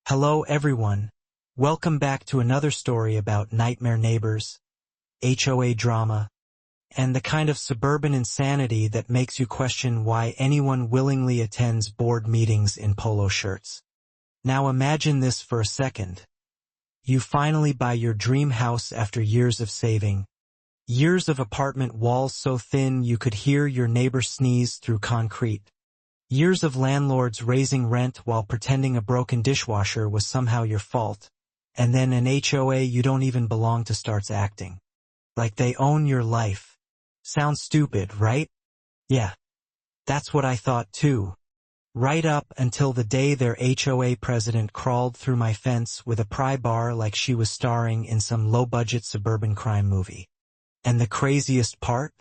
Hello everyone. Welcome back to another story about nightmare neighbors, HOA drama, and the kind of suburban insanity that makes you question why anyone willingly attends board meetings in polo shirts. Now imagine this for a second. You finally buy your dream house after years of saving. Years of apartment walls so thin you could hear your neighbor sneeze through concrete. Years of landlords raising rent while pretending a broken dishwasher was somehow your fault. And then an HOA you don't even belong to starts acting like they own your life. Sounds stupid, right? Yeah. That's what I thought too. Right up until the day their HOA president crawled through my fence with a pry bar like she was starring in some low-budget suburban crime movie. And the craziest part?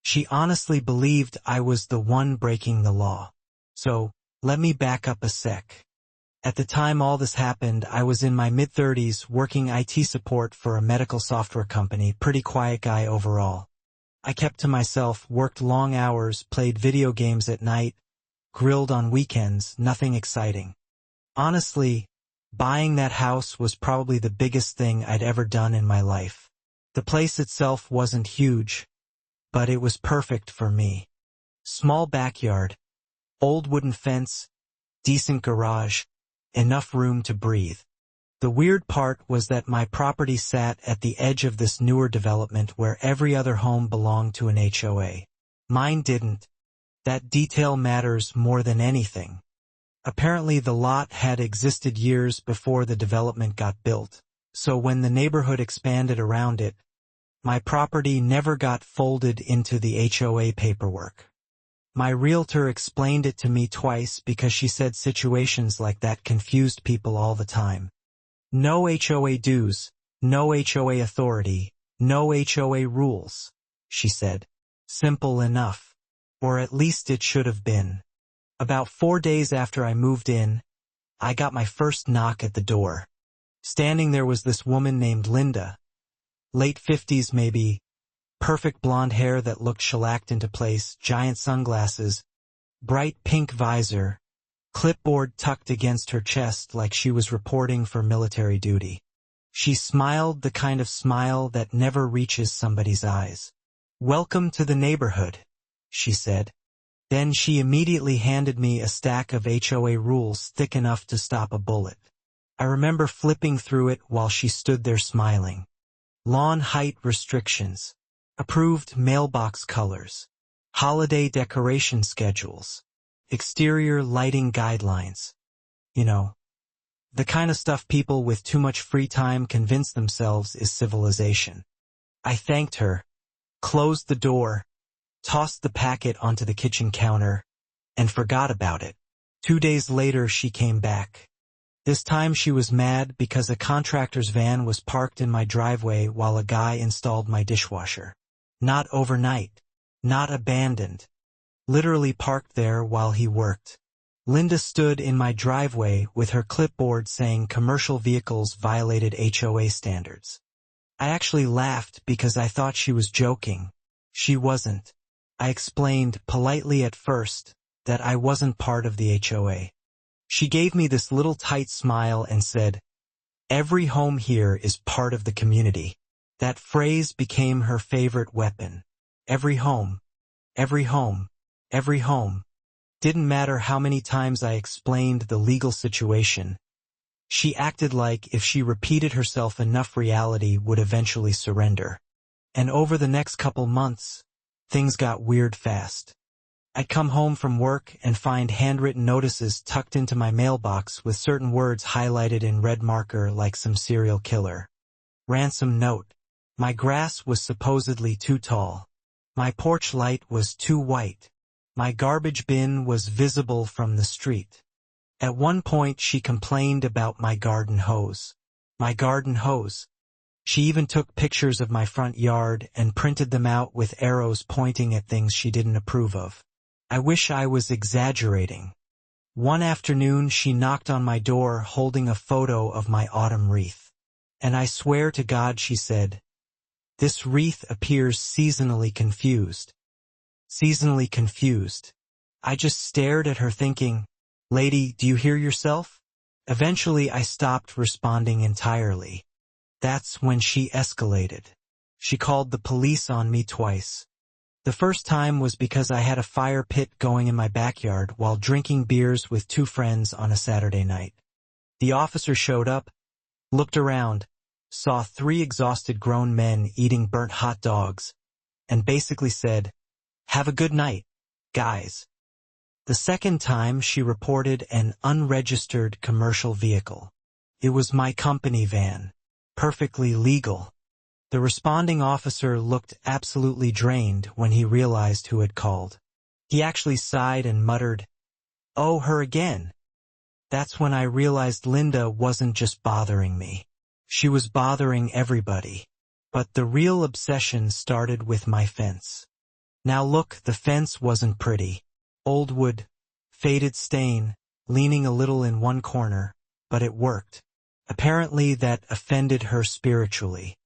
She honestly believed I was the one breaking the law. So, let me back up a sec. At the time all this happened, I was in my mid-30s working IT support for a medical software company, pretty quiet guy overall. I kept to myself, worked long hours, played video games at night, grilled on weekends, nothing exciting. Honestly, buying that house was probably the biggest thing I'd ever done in my life. The place itself wasn't huge, but it was perfect for me. Small backyard, old wooden fence, decent garage, enough room to breathe. The weird part was that my property sat at the edge of this newer development where every other home belonged to an HOA. Mine didn't. That detail matters more than anything. Apparently the lot had existed years before the development got built, so when the neighborhood expanded around it, my property never got folded into the HOA paperwork. My realtor explained it to me twice because she said situations like that confused people all the time. No HOA dues, no HOA authority, no HOA rules, she said. Simple enough. Or at least it should have been. About 4 days after I moved in, I got my first knock at the door. Standing there was this woman named Linda. Late 50s maybe. Perfect blonde hair that looked shellacked into place, giant sunglasses, bright pink visor, clipboard tucked against her chest like she was reporting for military duty. She smiled the kind of smile that never reaches somebody's eyes. "Welcome to the neighborhood," she said. Then she immediately handed me a stack of HOA rules thick enough to stop a bullet. I remember flipping through it while she stood there smiling. Lawn height restrictions. Approved mailbox colors, holiday decoration schedules, exterior lighting guidelines. You know, the kind of stuff people with too much free time convince themselves is civilization. I thanked her, closed the door, tossed the packet onto the kitchen counter, and forgot about it. 2 days later she came back. This time she was mad because a contractor's van was parked in my driveway while a guy installed my dishwasher. Not overnight. Not abandoned. Literally parked there while he worked. Linda stood in my driveway with her clipboard saying commercial vehicles violated HOA standards. I actually laughed because I thought she was joking. She wasn't. I explained, politely at first, that I wasn't part of the HOA. She gave me this little tight smile and said, "Every home here is part of the community." That phrase became her favorite weapon. Every home. Every home. Every home. Didn't matter how many times I explained the legal situation. She acted like if she repeated herself enough reality would eventually surrender. And over the next couple months, things got weird fast. I'd come home from work and find handwritten notices tucked into my mailbox with certain words highlighted in red marker like some serial killer. Ransom note. My grass was supposedly too tall. My porch light was too white. My garbage bin was visible from the street. At one point she complained about my garden hose. My garden hose. She even took pictures of my front yard and printed them out with arrows pointing at things she didn't approve of. I wish I was exaggerating. One afternoon she knocked on my door holding a photo of my autumn wreath. And I swear to God she said, "This wreath appears seasonally confused." Seasonally confused. I just stared at her thinking, "Lady, do you hear yourself? Eventually I stopped responding entirely. That's when she escalated. She called the police on me twice. The first time was because I had a fire pit going in my backyard while drinking beers with two friends on a Saturday night. The officer showed up, looked around, saw three exhausted grown men eating burnt hot dogs, and basically said, "Have a good night, guys." The second time she reported an unregistered commercial vehicle. It was my company van, perfectly legal. The responding officer looked absolutely drained when he realized who had called. He actually sighed and muttered, "Oh, her again." That's when I realized Linda wasn't just bothering me. She was bothering everybody. But the real obsession started with my fence. Now look, the fence wasn't pretty. Old wood, faded stain, leaning a little in one corner, but it worked. Apparently that offended her spiritually.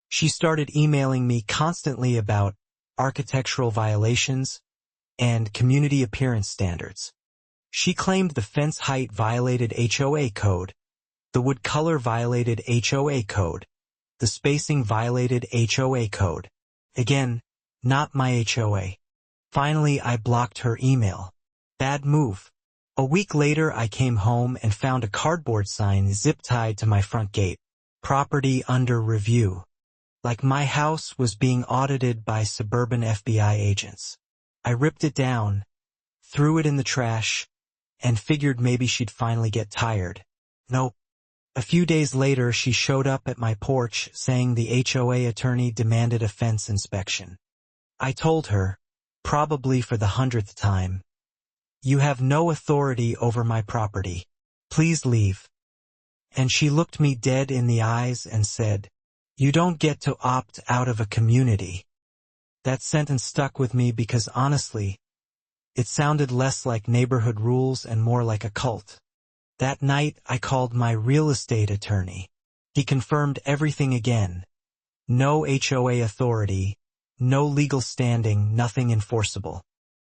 She started emailing me constantly about architectural violations and community appearance standards. She claimed the fence height violated HOA code, the wood color violated HOA code, the spacing violated HOA code. Again, not my HOA. Finally, I blocked her email. Bad move. A week later, I came home and found a cardboard sign zip-tied to my front gate. Property under review. Like my house was being audited by suburban FBI agents. I ripped it down, threw it in the trash, and figured maybe she'd finally get tired. Nope. A few days later, she showed up at my porch saying the HOA attorney demanded a fence inspection. I told her, probably for the 100th time, "You have no authority over my property. Please leave." And she looked me dead in the eyes and said, "You don't get to opt out of a community." That sentence stuck with me because honestly, it sounded less like neighborhood rules and more like a cult. That night, I called my real estate attorney. He confirmed everything again. No HOA authority, no legal standing, nothing enforceable.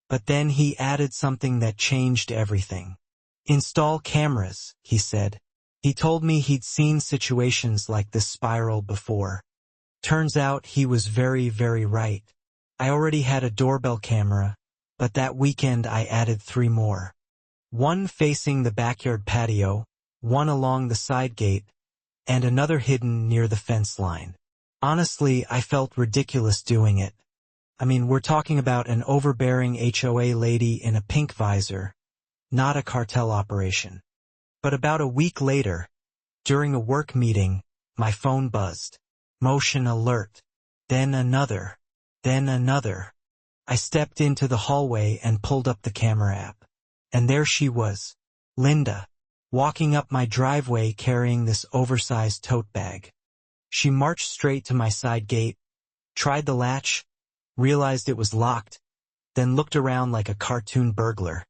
But then he added something that changed everything. "Install cameras," he said. He told me he'd seen situations like this spiral before. Turns out he was very, very right. I already had a doorbell camera, but that weekend I added 3 more. One facing the backyard patio, one along the side gate, and another hidden near the fence line. Honestly, I felt ridiculous doing it. I mean, we're talking about an overbearing HOA lady in a pink visor, not a cartel operation. But about a week later, during a work meeting, my phone buzzed. Motion alert. Then another. Then another. I stepped into the hallway and pulled up the camera app. And there she was, Linda, walking up my driveway carrying this oversized tote bag. She marched straight to my side gate, tried the latch, realized it was locked, then looked around like a cartoon burglar.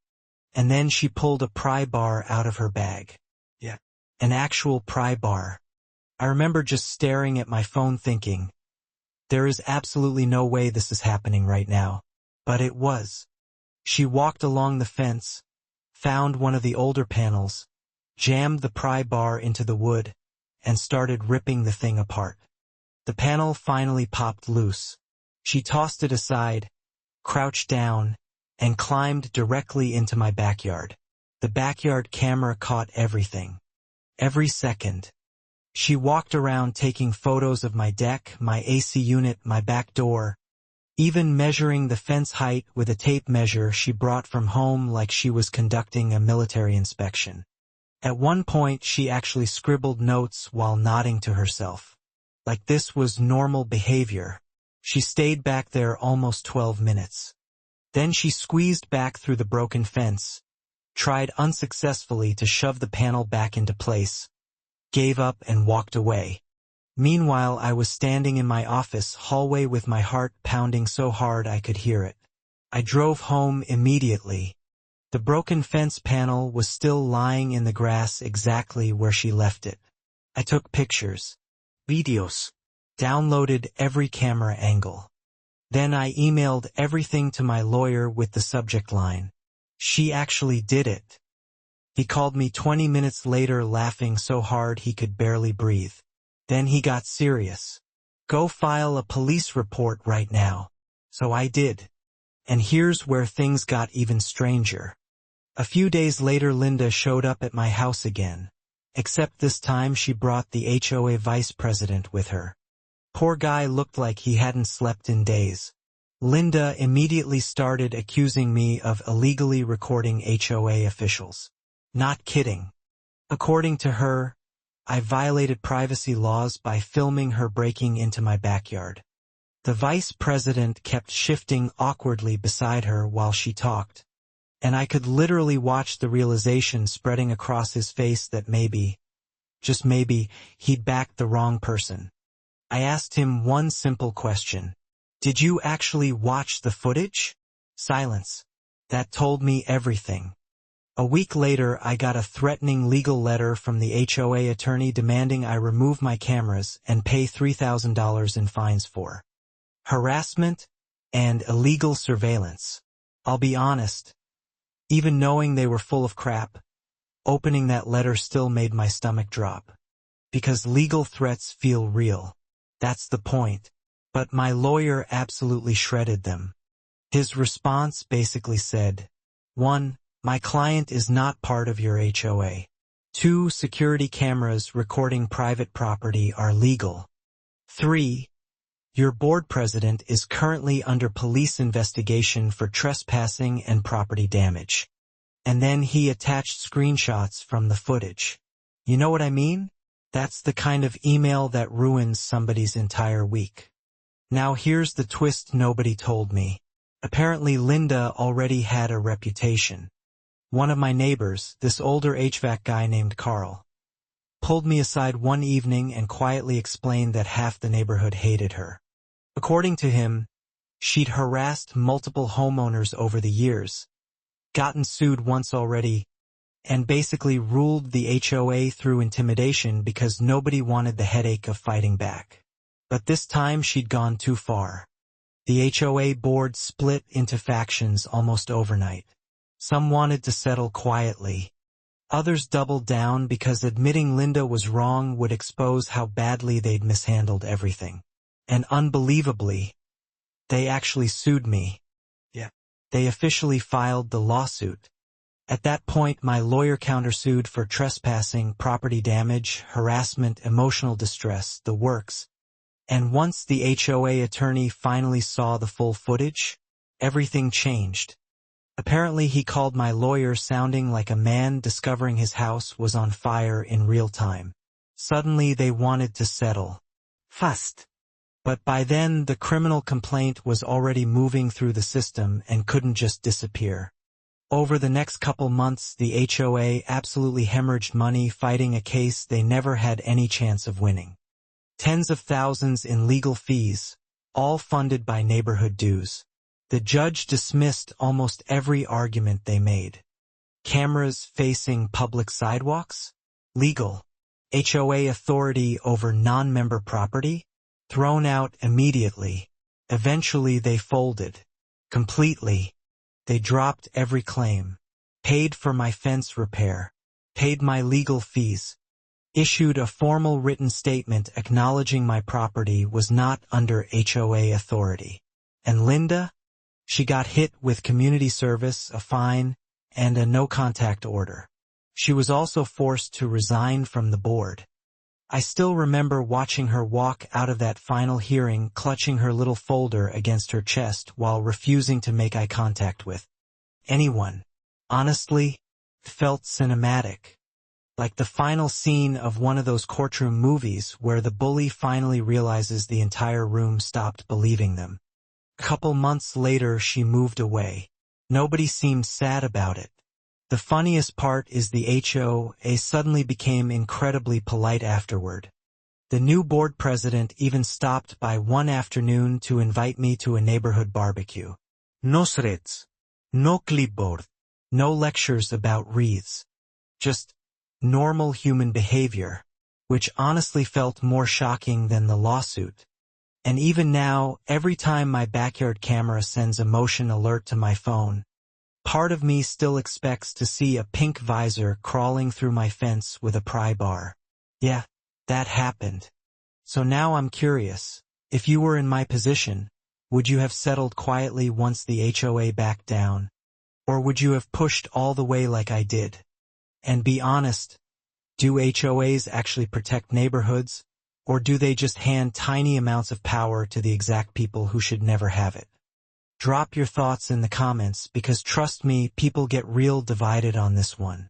And then she pulled a pry bar out of her bag. Yeah. An actual pry bar. I remember just staring at my phone thinking, there is absolutely no way this is happening right now. But it was. She walked along the fence, found one of the older panels, jammed the pry bar into the wood, and started ripping the thing apart. The panel finally popped loose. She tossed it aside, crouched down, and climbed directly into my backyard. The backyard camera caught everything. Every second. She walked around taking photos of my deck, my AC unit, my back door, even measuring the fence height with a tape measure she brought from home like she was conducting a military inspection. At one point, she actually scribbled notes while nodding to herself. Like this was normal behavior. She stayed back there almost 12 minutes. Then she squeezed back through the broken fence, tried unsuccessfully to shove the panel back into place, gave up and walked away. Meanwhile, I was standing in my office hallway with my heart pounding so hard I could hear it. I drove home immediately. The broken fence panel was still lying in the grass exactly where she left it. I took pictures, videos, downloaded every camera angle. Then I emailed everything to my lawyer with the subject line, "She actually did it." He called me 20 minutes later laughing so hard he could barely breathe. Then he got serious. Go file a police report right now. So I did. And here's where things got even stranger. A few days later Linda showed up at my house again. Except this time she brought the HOA vice president with her. Poor guy looked like he hadn't slept in days. Linda immediately started accusing me of illegally recording HOA officials. Not kidding. According to her, I violated privacy laws by filming her breaking into my backyard. The vice president kept shifting awkwardly beside her while she talked, and I could literally watch the realization spreading across his face that maybe, just maybe, he'd backed the wrong person. I asked him one simple question. Did you actually watch the footage? Silence. That told me everything. A week later, I got a threatening legal letter from the HOA attorney demanding I remove my cameras and pay $3,000 in fines for harassment and illegal surveillance. I'll be honest, even knowing they were full of crap, opening that letter still made my stomach drop. Because legal threats feel real. That's the point. But my lawyer absolutely shredded them. His response basically said, 1. My client is not part of your HOA. 2. Security cameras recording private property are legal. 3. Your board president is currently under police investigation for trespassing and property damage. And then he attached screenshots from the footage. You know what I mean? That's the kind of email that ruins somebody's entire week. Now here's the twist nobody told me. Apparently Linda already had a reputation. One of my neighbors, this older HVAC guy named Carl, pulled me aside one evening and quietly explained that half the neighborhood hated her. According to him, she'd harassed multiple homeowners over the years, gotten sued once already, and basically ruled the HOA through intimidation because nobody wanted the headache of fighting back. But this time she'd gone too far. The HOA board split into factions almost overnight. Some wanted to settle quietly. Others doubled down because admitting Linda was wrong would expose how badly they'd mishandled everything. And unbelievably, they actually sued me. Yeah. They officially filed the lawsuit. At that point, my lawyer countersued for trespassing, property damage, harassment, emotional distress, the works. And once the HOA attorney finally saw the full footage, everything changed. Apparently he called my lawyer sounding like a man discovering his house was on fire in real time. Suddenly they wanted to settle. Fast. But by then the criminal complaint was already moving through the system and couldn't just disappear. Over the next couple months the HOA absolutely hemorrhaged money fighting a case they never had any chance of winning. Tens of thousands in legal fees, all funded by neighborhood dues. The judge dismissed almost every argument they made. Cameras facing public sidewalks? Legal. HOA authority over non-member property? Thrown out immediately. Eventually they folded. Completely. They dropped every claim. Paid for my fence repair. Paid my legal fees. Issued a formal written statement acknowledging my property was not under HOA authority. And Linda? She got hit with community service, a fine, and a no-contact order. She was also forced to resign from the board. I still remember watching her walk out of that final hearing clutching her little folder against her chest while refusing to make eye contact with anyone. Honestly, it felt cinematic. Like the final scene of one of those courtroom movies where the bully finally realizes the entire room stopped believing them. A couple months later she moved away. Nobody seemed sad about it. The funniest part is the HOA suddenly became incredibly polite afterward. The new board president even stopped by one afternoon to invite me to a neighborhood barbecue. No threats. No clipboard. No lectures about wreaths. Just normal human behavior, which honestly felt more shocking than the lawsuit. And even now, every time my backyard camera sends a motion alert to my phone, Part of me still expects to see a pink visor crawling through my fence with a pry bar. Yeah, that happened. So now I'm curious, if you were in my position, would you have settled quietly once the HOA backed down? Or would you have pushed all the way like I did? And be honest, do HOAs actually protect neighborhoods, or do they just hand tiny amounts of power to the exact people who should never have it? Drop your thoughts in the comments because trust me, people get real divided on this one.